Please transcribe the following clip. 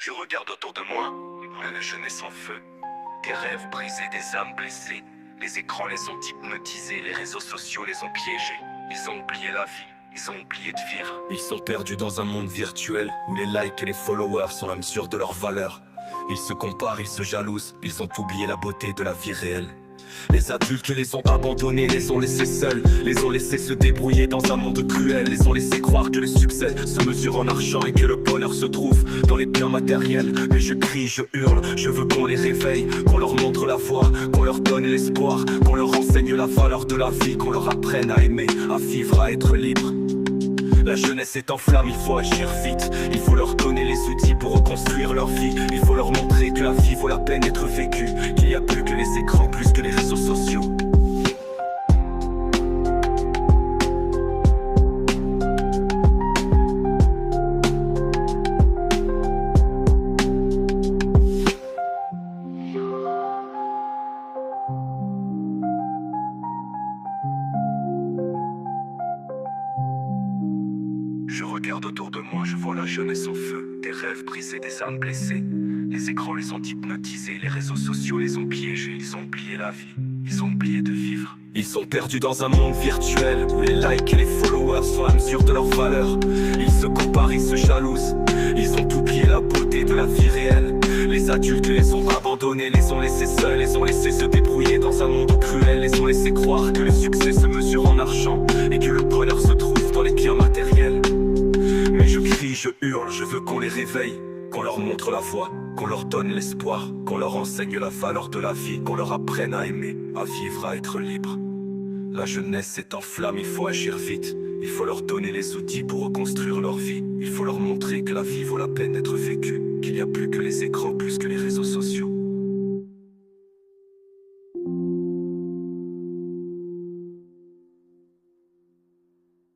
Je regarde autour de moi, la jeunesse en feu. Des rêves brisés, des âmes blessées. Les écrans les ont hypnotisés, les réseaux sociaux les ont piégés. Ils ont oublié la vie, ils ont oublié de vivre. Ils sont perdus dans un monde virtuel où les likes et les followers sont la mesure de leur valeur. Ils se comparent, ils se jalousent, ils ont oublié la beauté de la vie réelle. Les adultes les ont abandonnés, les ont laissés seuls, les ont laissés se débrouiller dans un monde cruel, les ont laissés croire que le succès se mesure en argent et que le bonheur se trouve dans les biens matériels. Mais je crie, je hurle, je veux qu'on les réveille, qu'on leur montre la voie, qu'on leur donne l'espoir, qu'on leur enseigne la valeur de la vie, qu'on leur apprenne à aimer, à vivre, à être libre. La jeunesse est en flamme, il faut agir vite. Il faut leur donner les outils pour reconstruire leur vie. Il faut leur montrer que la vie vaut la peine d'être vécue, qu'il n'y a plus que les écrans, plus que les réseaux sociaux. Je regarde autour de moi, je vois la jeunesse en feu. Des rêves brisés, des âmes blessées. Les écrans les ont hypnotisés, les réseaux sociaux les ont piégés. Ils ont oublié la vie, ils ont oublié de vivre. Ils sont perdus dans un monde virtuel où les likes et les followers sont la mesure de leur valeur. Ils se comparent, ils se jalousent, ils ont oublié la beauté de la vie réelle. Les adultes les ont abandonnés, les ont laissés seuls, les ont laissés se débrouiller dans un monde cruel. Les ont laissés croire que le succès se mesure en argent et que le bonheur se trouve dans les biens matériels. Mais je crie, je hurle, je veux qu'on les réveille, qu'on leur montre la voie, qu'on leur donne l'espoir, qu'on leur enseigne la valeur de la vie, qu'on leur apprenne à aimer, à vivre, à être libre. La jeunesse est en flamme, il faut agir vite. Il faut leur donner les outils pour reconstruire leur vie. Il faut leur montrer que la vie vaut la peine d'être vécue, qu'il n'y a plus que les écrans, plus que les réseaux sociaux.